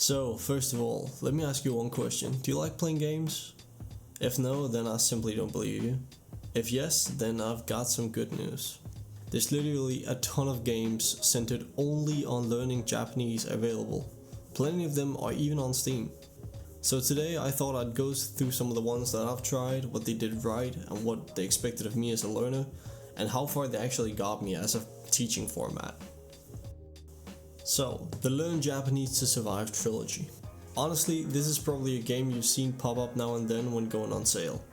So, first of all, let me ask you one question. Do you like playing games? If no, then I simply don't believe you. If yes, then I've got some good news. There's literally a ton of games centered only on learning Japanese available. Plenty of them are even on Steam. So today I thought I'd go through some of the ones that I've tried, what they did right, and what they expected of me as a learner, and how far they actually got me as a teaching format. So, the Learn Japanese to Survive trilogy. Honestly, this is probably a game you've seen pop up now and then when going on sale.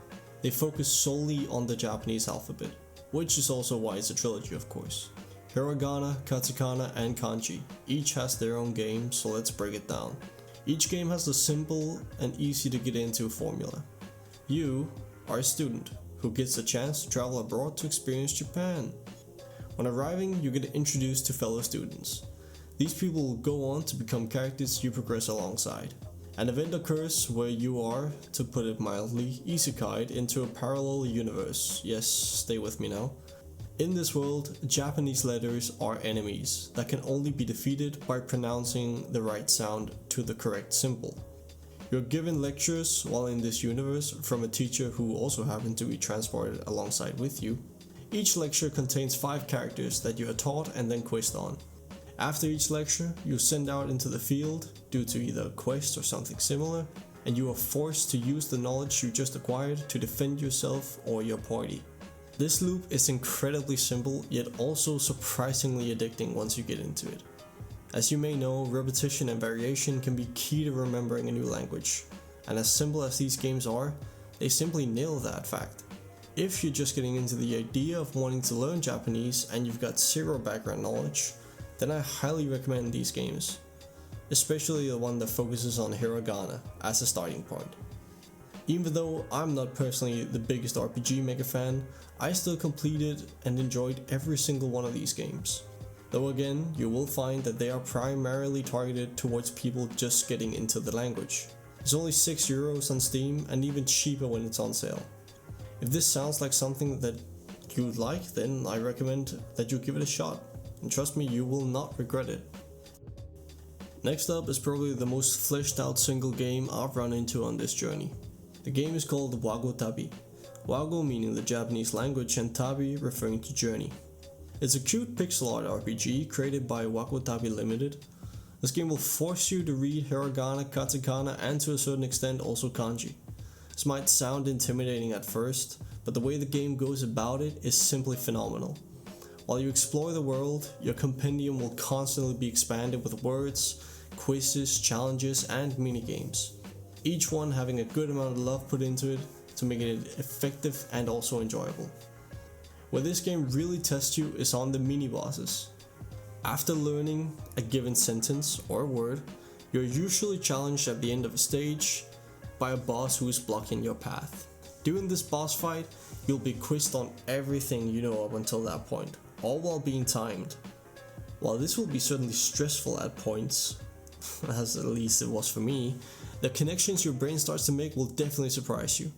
They focus solely on the Japanese alphabet, which is also why it's a trilogy, of course. Hiragana, katakana, and kanji each has their own game, so let's break it down. Each game has a simple and easy to get into formula. You are a student who gets a chance to travel abroad to experience Japan. When arriving, you get introduced to fellow students. These people will go on to become characters you progress alongside. An event occurs where you are, to put it mildly, isekai'd into a parallel universe. Yes, stay with me now. In this world, Japanese letters are enemies that can only be defeated by pronouncing the right sound to the correct symbol. You're given lectures while in this universe from a teacher who also happens to be transported alongside with you. Each lecture contains 5 characters that you are taught and then quizzed on. After each lecture, you send out into the field due to either a quest or something similar, and you are forced to use the knowledge you just acquired to defend yourself or your party. This loop is incredibly simple, yet also surprisingly addicting once you get into it. As you may know, repetition and variation can be key to remembering a new language, and as simple as these games are, they simply nail that fact. If you're just getting into the idea of wanting to learn Japanese and you've got zero background knowledge, then I highly recommend these games, especially the one that focuses on hiragana as a starting point. Even though I'm not personally the biggest RPG Maker fan, I still completed and enjoyed every single one of these games. Though again, you will find that they are primarily targeted towards people just getting into the language. It's only €6 on Steam and even cheaper when it's on sale. If this sounds like something that you'd like, then I recommend that you give it a shot. And trust me, you will not regret it. Next up is probably the most fleshed out single game I've run into on this journey. The game is called Wagotabi. Wago meaning the Japanese language and tabi referring to journey. It's a cute pixel art RPG created by Wagotabi Limited. This game will force you to read hiragana, katakana, and to a certain extent also kanji. This might sound intimidating at first, but the way the game goes about it is simply phenomenal. While you explore the world, your compendium will constantly be expanded with words, quizzes, challenges, and minigames. Each one having a good amount of love put into it to make it effective and also enjoyable. Where this game really tests you is on the mini-bosses. After learning a given sentence or word, you're usually challenged at the end of a stage by a boss who is blocking your path. During this boss fight, you'll be quizzed on everything you know up until that point, all while being timed. While this will be certainly stressful at points, as at least it was for me, the connections your brain starts to make will definitely surprise you.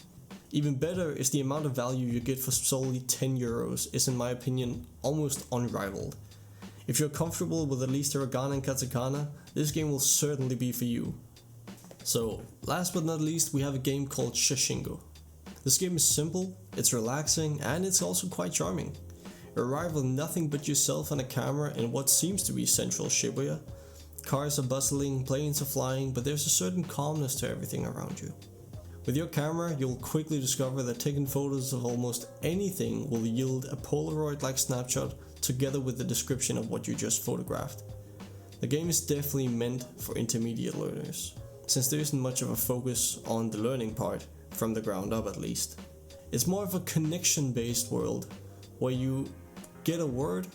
Even better is the amount of value you get for solely €10 is, in my opinion, almost unrivaled. If you're comfortable with at least hiragana and katakana, this game will certainly be for you. So, last but not least, we have a game called Shashingo. This game is simple, it's relaxing, and it's also quite charming. You arrive with nothing but yourself and a camera in what seems to be central Shibuya. Cars are bustling, planes are flying, but there's a certain calmness to everything around you. With your camera, you'll quickly discover that taking photos of almost anything will yield a Polaroid-like snapshot together with the description of what you just photographed. The game is definitely meant for intermediate learners, since there isn't much of a focus on the learning part, from the ground up at least. It's more of a connection-based world, where you get a word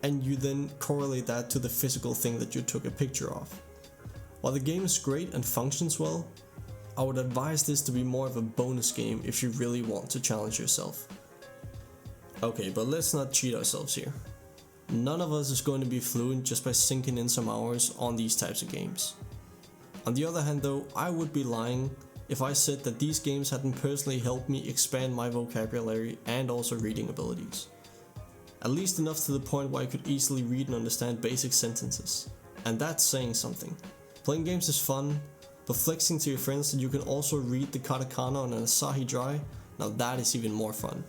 and you then correlate that to the physical thing that you took a picture of. While the game is great and functions well, I would advise this to be more of a bonus game if you really want to challenge yourself. Okay, but let's not cheat ourselves here. None of us is going to be fluent just by sinking in some hours on these types of games. On the other hand though, I would be lying if I said that these games hadn't personally helped me expand my vocabulary and also reading abilities. At least enough to the point where I could easily read and understand basic sentences. And that's saying something. Playing games is fun, but flexing to your friends that you can also read the katakana on an Asahi Dry, now that is even more fun.